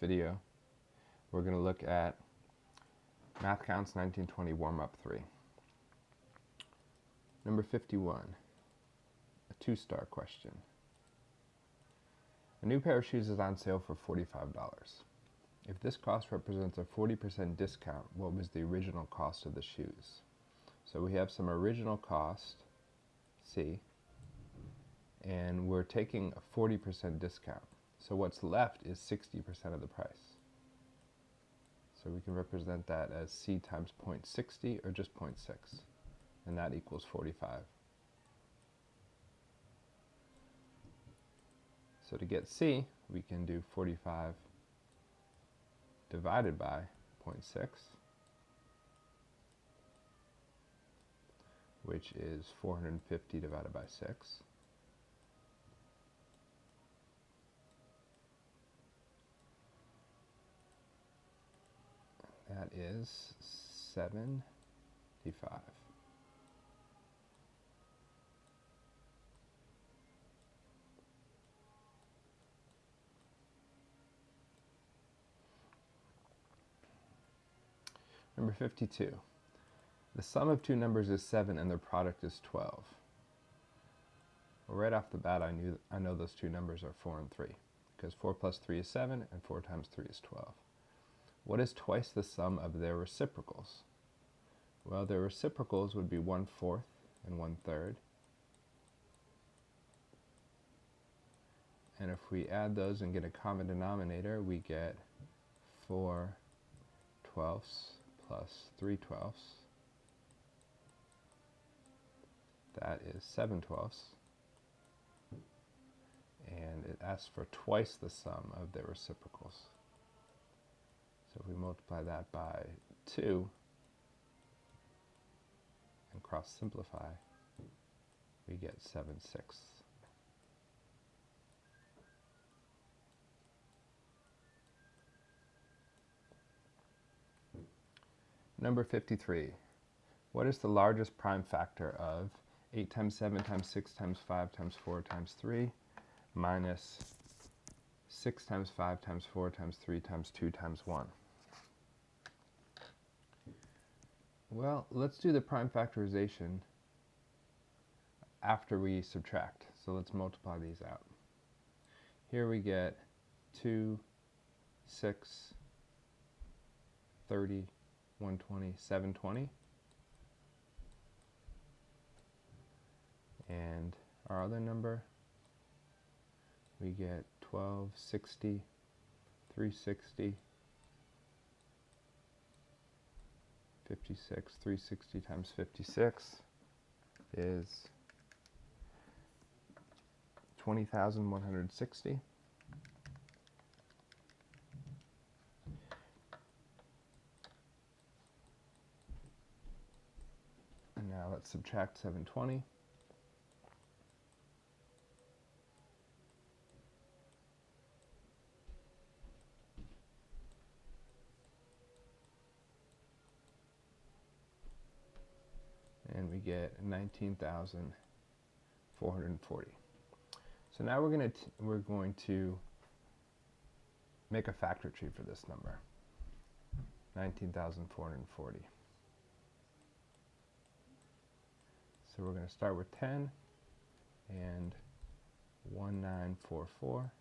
video, we're going to look at MathCounts 1920 Warmup 3. Number 51, a 2-star question. A new pair of shoes is on sale for $45. If this cost represents a 40% discount, what was the original cost of the shoes? So we have some original cost, C, and we're taking a 40% discount. So what's left is 60% of the price. So we can represent that as C times 0.60 or just 0.6, and that equals 45. So to get C, we can do 45 divided by 0.6, which is 450 divided by 6. That is 75. Number 52. The sum of two numbers is 7 and their product is 12. Well, right off the bat, I know those two numbers are 4 and 3, because 4 plus 3 is 7 and 4 times 3 is 12. What is twice the sum of their reciprocals? Well, their reciprocals would be 1/4 and 1/3. And if we add those and get a common denominator, we get 4/12 plus 3/12. That is 7/12. And it asks for twice the sum of their reciprocals. So if we multiply that by 2 and cross simplify, we get 7/6. Number 53. What is the largest prime factor of 8 times 7 times 6 times 5 times 4 times 3 minus 6 times 5 times 4 times 3 times 2 times 1? Well, let's do the prime factorization after we subtract. So let's multiply these out. Here we get 2, 6, 30, 120, 720. And our other number, we get 12, 60, 360, 56, 360 times 56 is 20,160. And now let's subtract 720. And we get 19,440. So now we're going to make a factor tree for this number, 19,440. So we're going to start with 10 and 1944.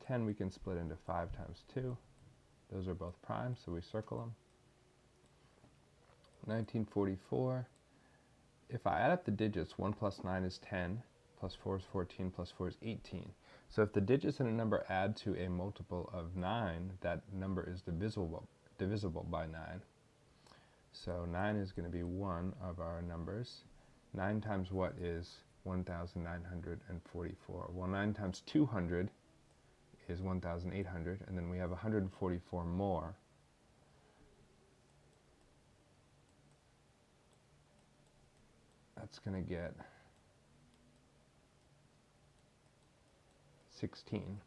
10 we can split into 5 times 2. Those are both prime, so we circle them. 1944. If I add up the digits, 1 plus 9 is 10, plus 4 is 14, plus 4 is 18. So if the digits in a number add to a multiple of 9, that number is divisible by 9. So 9 is going to be one of our numbers. 9 times what is 1,944? Well, 9 times 200 is 1,800, and then we have 144 more. That's going to get 16.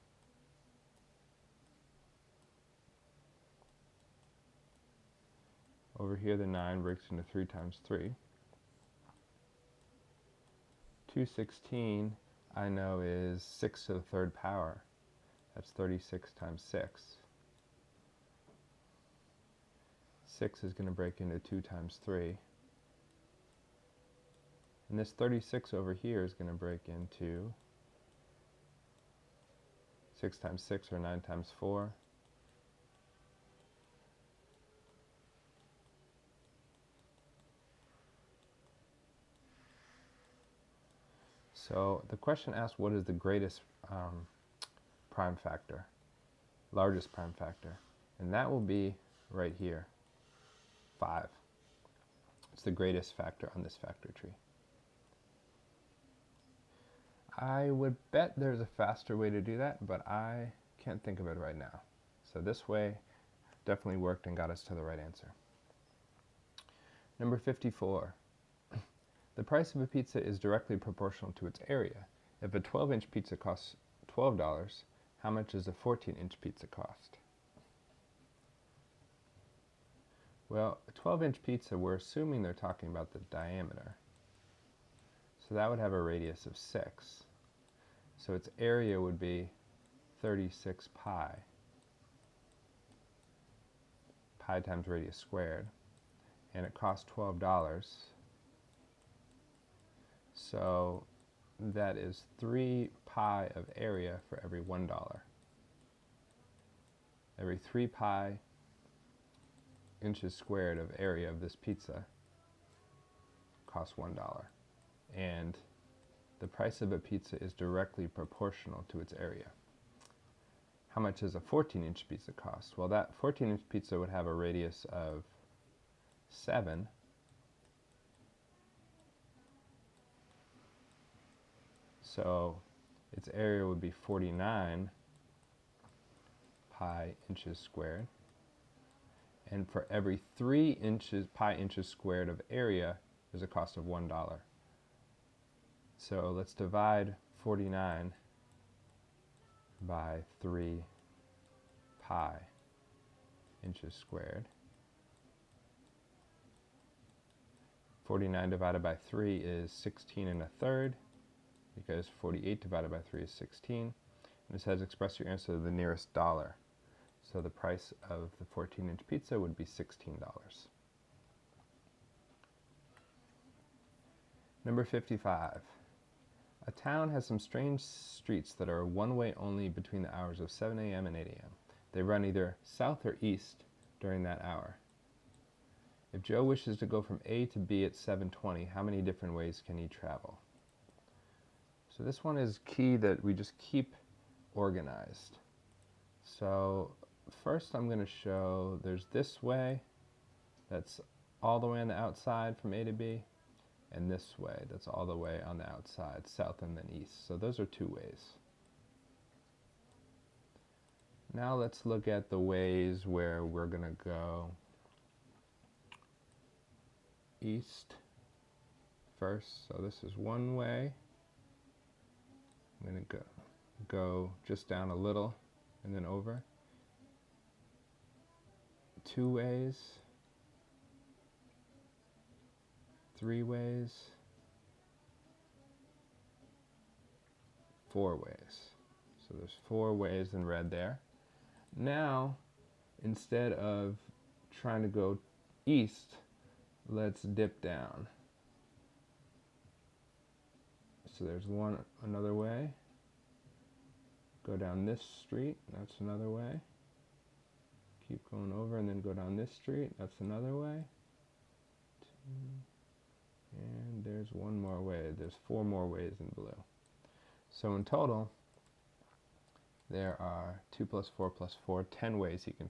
Over here the 9 breaks into 3 times 3. 216 I know is 6 to the 3rd power. That's 36 times 6. 6 is going to break into 2 times 3. And this 36 over here is going to break into 6 times 6, or 9 times 4. So the question asks, what is the greatest prime factor, largest prime factor? And that will be right here, 5. It's the greatest factor on this factor tree. I would bet there's a faster way to do that, but I can't think of it right now. So this way definitely worked and got us to the right answer. Number 54. The price of a pizza is directly proportional to its area. If a 12-inch pizza costs $12, how much does a 14-inch pizza cost? Well, a 12-inch pizza, we're assuming they're talking about the diameter. So that would have a radius of 6. So its area would be 36 pi. Pi times radius squared. And it costs $12. So that is 3 pi of area for every $1. Every 3 pi inches squared of area of this pizza costs $1. And the price of a pizza is directly proportional to its area. How much does a 14-inch pizza cost? Well, that 14-inch pizza would have a radius of 7. So its area would be 49 pi inches squared. And for every 3 pi inches squared of area, there's a cost of $1. So let's divide 49 by 3 pi inches squared. 49 divided by 3 is 16 1/3, because 48 divided by 3 is 16. And it says express your answer to the nearest dollar. So the price of the 14-inch pizza would be $16. Number 55. A town has some strange streets that are one-way only between the hours of 7 a.m. and 8 a.m. They run either south or east during that hour. If Joe wishes to go from A to B at 7:20, how many different ways can he travel? So this one is key that we just keep organized. So first I'm going to show there's this way, that's all the way on the outside from A to B, and this way, that's all the way on the outside, south and then east. So those are 2 ways. Now let's look at the ways where we're going to go east first. So this is one way. I'm going to go just down a little and then over. 2 ways. 3 ways. 4 ways. So there's 4 ways in red there. Now, instead of trying to go east, let's dip down. So there's another way. Go down this street, that's another way. Keep going over and then go down this street, that's another way. 2, and there's 1 more way. There's 4 more ways in blue. So in total, there are 2 plus 4 plus 4, 10 ways he can